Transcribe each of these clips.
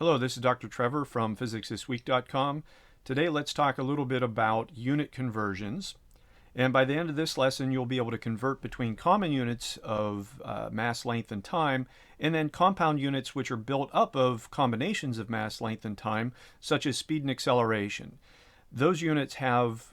Hello, this is Dr. Trevor from PhysicsThisWeek.com. Today let's talk a little bit about unit conversions. And by the end of this lesson, you'll be able to convert between common units of mass, length, and time, and then compound units which are built up of combinations of mass, length, and time, such as speed and acceleration. Those units have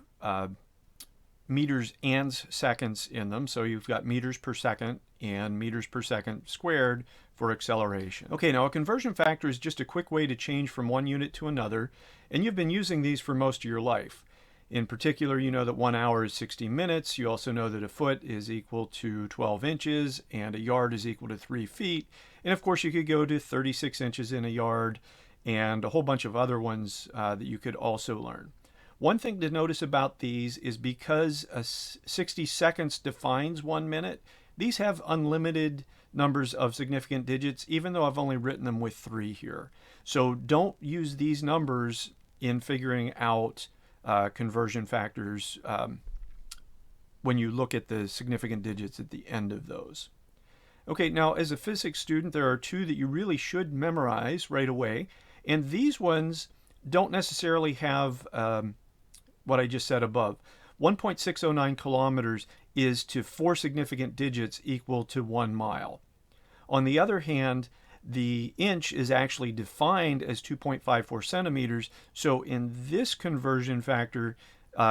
meters and seconds in them, so you've got meters per second and meters per second squared for acceleration. Okay, now a conversion factor is just a quick way to change from one unit to another, and you've been using these for most of your life. In particular, you know that 1 hour is 60 minutes. You also know that a foot is equal to 12 inches and a yard is equal to 3 feet. And of course, you could go to 36 inches in a yard and a whole bunch of other ones that you could also learn. One thing to notice about these is because 60 seconds defines 1 minute, these have unlimited numbers of significant digits, even though I've only written them with 3 here. So don't use these numbers in figuring out conversion factors when you look at the significant digits at the end of those. Okay, now as a physics student, there are 2 that you really should memorize right away, and these ones don't necessarily have what I just said above. 1.609 kilometers is to 4 significant digits equal to 1 mile. On the other hand, the inch is actually defined as 2.54 centimeters. So in this conversion factor,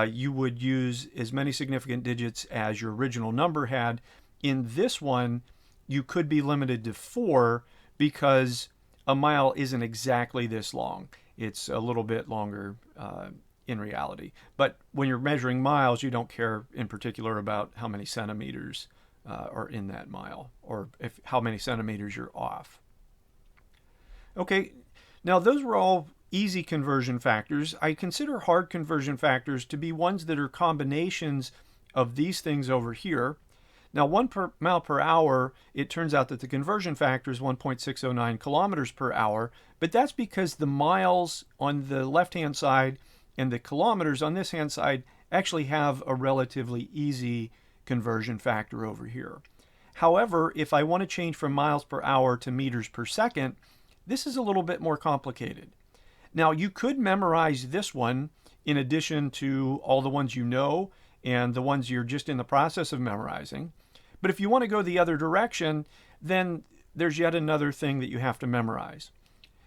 you would use as many significant digits as your original number had. In this one, you could be limited to 4 because a mile isn't exactly this long. It's a little bit longer in reality. But when you're measuring miles, you don't care in particular about how many centimeters are in that mile, or how many centimeters you're off. Okay, now those were all easy conversion factors. I consider hard conversion factors to be ones that are combinations of these things over here. Now 1 mile per hour, it turns out that the conversion factor is 1.609 kilometers per hour, but that's because the miles on the left-hand side and the kilometers on this hand side actually have a relatively easy conversion factor over here. However, if I want to change from miles per hour to meters per second, this is a little bit more complicated. Now, you could memorize this one in addition to all the ones you know and the ones you're just in the process of memorizing. But if you want to go the other direction, then there's yet another thing that you have to memorize.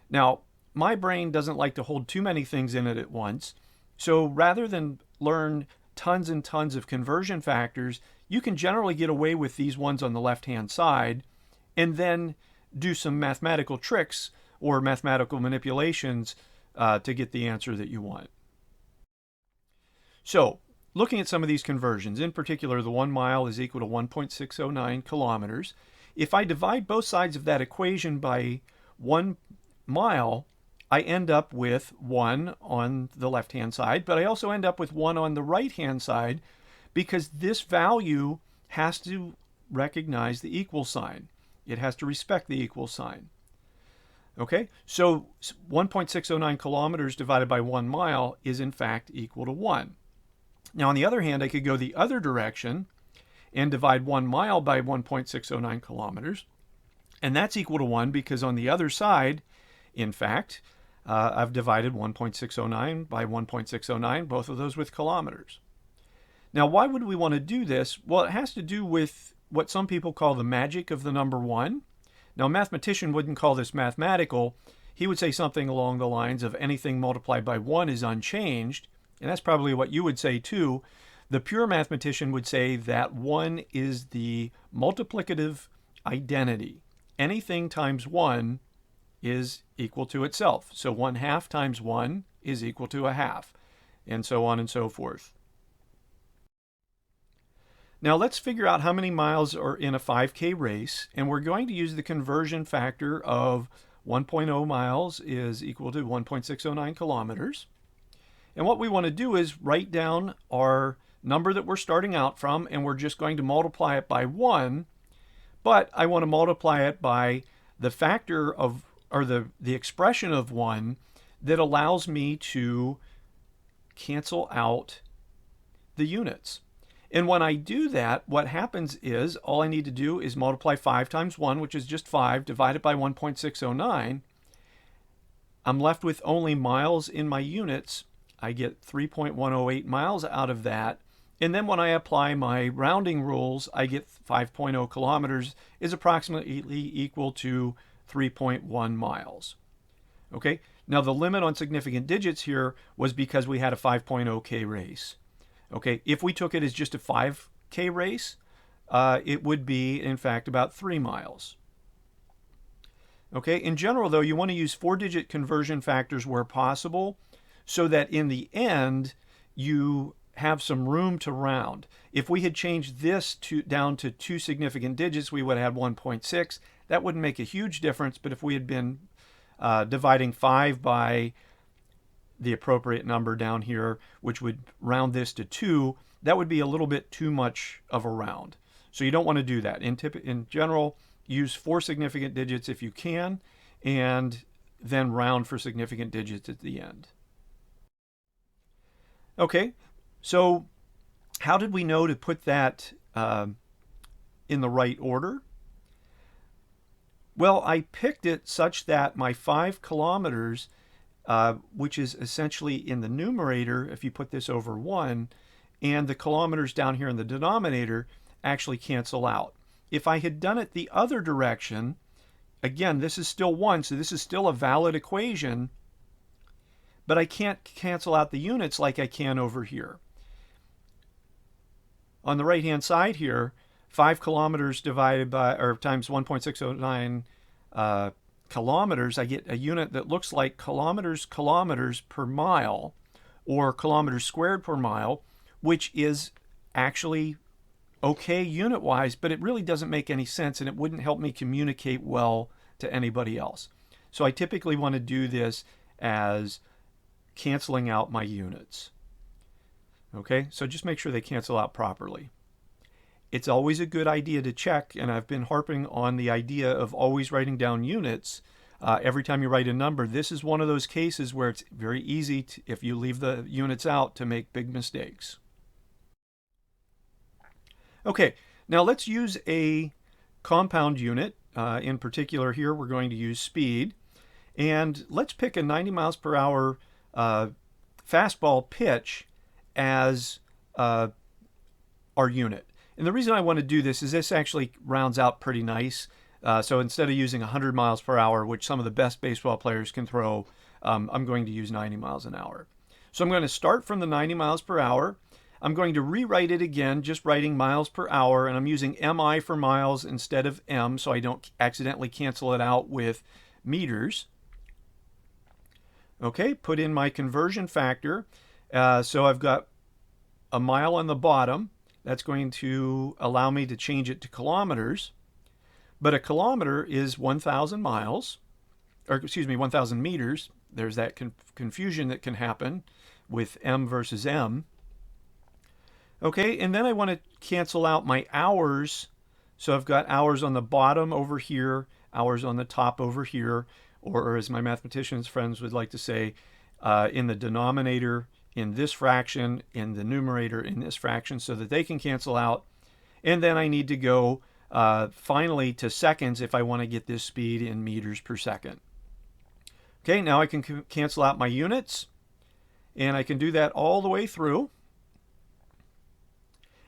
Now, my brain doesn't like to hold too many things in it at once. So rather than learn tons and tons of conversion factors, you can generally get away with these ones on the left-hand side and then do some mathematical tricks or mathematical manipulations to get the answer that you want. So, looking at some of these conversions, in particular, the 1 mile is equal to 1.609 kilometers. If I divide both sides of that equation by 1 mile, I end up with 1 on the left-hand side, but I also end up with 1 on the right-hand side because this value has to recognize the equal sign. It has to respect the equal sign. Okay, so 1.609 kilometers divided by 1 mile is in fact equal to 1. Now on the other hand, I could go the other direction and divide 1 mile by 1.609 kilometers, and that's equal to 1 because on the other side, in fact, I've divided 1.609 by 1.609, both of those with kilometers. Now, why would we want to do this? Well, it has to do with what some people call the magic of the number 1. Now, a mathematician wouldn't call this mathematical. He would say something along the lines of anything multiplied by 1 is unchanged, and that's probably what you would say too. The pure mathematician would say that 1 is the multiplicative identity. Anything times 1 is equal to itself. So 1/2 times 1 is equal to 1/2, and so on and so forth. Now let's figure out how many miles are in a 5K race, and we're going to use the conversion factor of 1.0 miles is equal to 1.609 kilometers. And what we want to do is write down our number that we're starting out from, and we're just going to multiply it by 1, but I want to multiply it by the factor of, or the expression of 1 that allows me to cancel out the units. And when I do that, what happens is all I need to do is multiply 5 times 1, which is just 5, divided by 1.609. I'm left with only miles in my units. I get 3.108 miles out of that. And then when I apply my rounding rules, I get 5.0 kilometers is approximately equal to 3.1 miles. Okay, now the limit on significant digits here was because we had a 5.0K race. Okay, if we took it as just a 5K race, it would be, in fact, about 3 miles. Okay, in general, though, you want to use 4-digit conversion factors where possible so that in the end, you have some room to round. If we had changed this down to 2 significant digits, we would have had 1.6. That wouldn't make a huge difference, but if we had been dividing 5 by the appropriate number down here, which would round this to 2, that would be a little bit too much of a round. So you don't want to do that. In general, use 4 significant digits if you can, and then round for significant digits at the end. Okay, so how did we know to put that in the right order? Well, I picked it such that my 5 kilometers, which is essentially in the numerator, if you put this over 1, and the kilometers down here in the denominator actually cancel out. If I had done it the other direction, again, this is still 1, so this is still a valid equation, but I can't cancel out the units like I can over here. On the right-hand side here, 5 kilometers divided by, or times 1.609 kilometers, I get a unit that looks like kilometers per mile, or kilometers squared per mile, which is actually okay unit-wise, but it really doesn't make any sense, and it wouldn't help me communicate well to anybody else. So I typically want to do this as canceling out my units. Okay, so just make sure they cancel out properly. It's always a good idea to check, and I've been harping on the idea of always writing down units. Every time you write a number, this is one of those cases where it's very easy, if you leave the units out, to make big mistakes. Okay, now let's use a compound unit. In particular here, we're going to use speed. And let's pick a 90 miles per hour fastball pitch as our unit. And the reason I want to do this is this actually rounds out pretty nice. So instead of using 100 miles per hour, which some of the best baseball players can throw, I'm going to use 90 miles an hour. So I'm going to start from the 90 miles per hour. I'm going to rewrite it again, just writing miles per hour, and I'm using MI for miles instead of M, so I don't accidentally cancel it out with meters. Okay, put in my conversion factor. So I've got a mile on the bottom. That's going to allow me to change it to kilometers. But a kilometer is 1,000 miles, or excuse me, 1,000 meters. There's that confusion that can happen with M versus M. Okay, and then I want to cancel out my hours. So I've got hours on the bottom over here, hours on the top over here, or as my mathematicians friends would like to say, in the denominator in this fraction, in the numerator in this fraction, so that they can cancel out. And then I need to go finally to seconds if I want to get this speed in meters per second. Okay, now I can cancel out my units, and I can do that all the way through.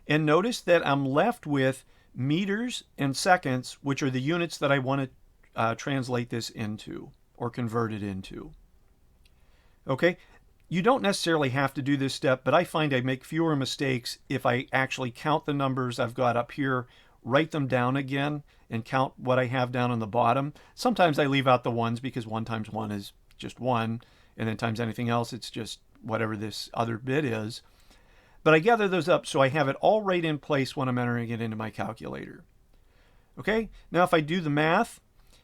And notice that I'm left with meters and seconds, which are the units that I want to translate this into or convert it into. Okay, you don't necessarily have to do this step, but I find I make fewer mistakes if I actually count the numbers I've got up here, write them down again, and count what I have down on the bottom. Sometimes I leave out the ones because 1 times 1 is just 1, and then times anything else, it's just whatever this other bit is. But I gather those up so I have it all right in place when I'm entering it into my calculator. Okay, now if I do the math,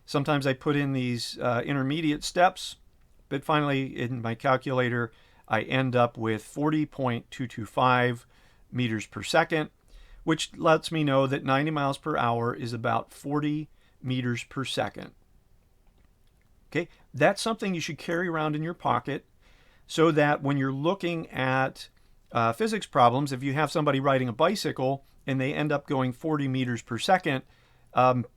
sometimes I put in these intermediate steps, but finally in my calculator, I end up with 40.225 meters per second, which lets me know that 90 miles per hour is about 40 meters per second. Okay, that's something you should carry around in your pocket so that when you're looking at physics problems, if you have somebody riding a bicycle and they end up going 40 meters per second,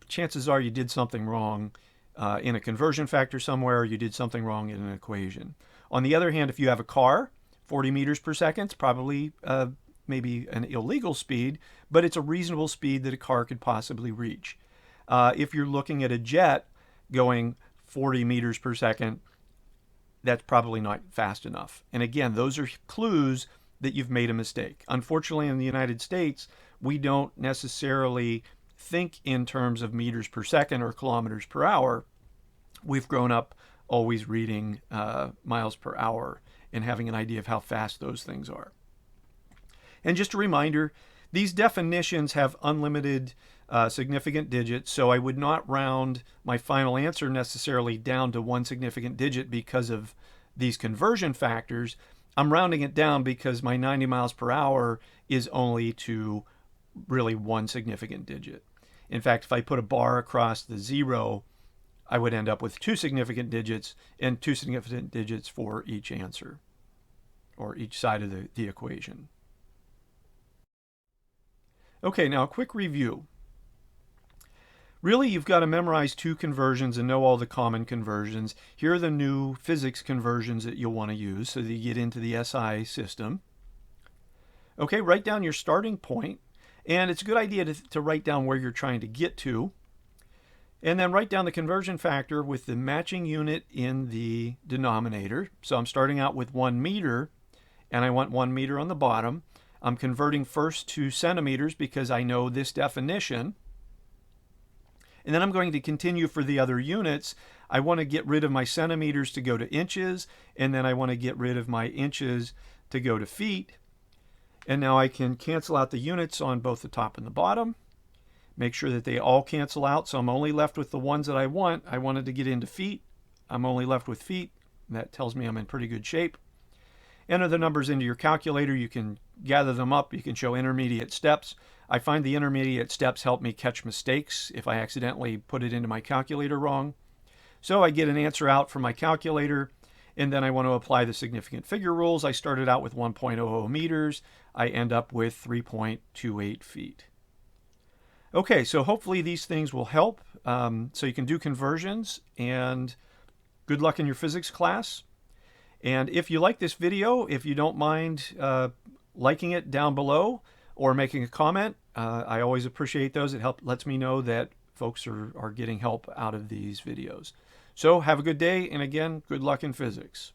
chances are you did something wrong in a conversion factor somewhere, you did something wrong in an equation. On the other hand, if you have a car, 40 meters per second is probably maybe an illegal speed, but it's a reasonable speed that a car could possibly reach. If you're looking at a jet going 40 meters per second, that's probably not fast enough. And again, those are clues that you've made a mistake. Unfortunately, in the United States, we don't necessarily think in terms of meters per second or kilometers per hour. We've grown up always reading miles per hour and having an idea of how fast those things are. And just a reminder, these definitions have unlimited significant digits, so I would not round my final answer necessarily down to one significant digit because of these conversion factors. I'm rounding it down because my 90 miles per hour is only to really one significant digit. In fact, if I put a bar across the 0, I would end up with 2 significant digits and 2 significant digits for each answer or each side of the equation. Okay, now a quick review. Really, you've got to memorize 2 conversions and know all the common conversions. Here are the new physics conversions that you'll want to use so that you get into the SI system. Okay, write down your starting point, and it's a good idea to write down where you're trying to get to. And then write down the conversion factor with the matching unit in the denominator. So I'm starting out with 1 meter, and I want 1 meter on the bottom. I'm converting first to centimeters because I know this definition. And then I'm going to continue for the other units. I want to get rid of my centimeters to go to inches, and then I want to get rid of my inches to go to feet. And now I can cancel out the units on both the top and the bottom. Make sure that they all cancel out, so I'm only left with the ones that I want. I wanted to get into feet. I'm only left with feet. That tells me I'm in pretty good shape. Enter the numbers into your calculator. You can gather them up. You can show intermediate steps. I find the intermediate steps help me catch mistakes if I accidentally put it into my calculator wrong. So I get an answer out from my calculator, and then I want to apply the significant figure rules. I started out with 1.00 meters. I end up with 3.28 feet. Okay, so hopefully these things will help so you can do conversions, and good luck in your physics class. And if you like this video, if you don't mind liking it down below or making a comment, I always appreciate those. It lets me know that folks are getting help out of these videos. So have a good day, and again, good luck in physics.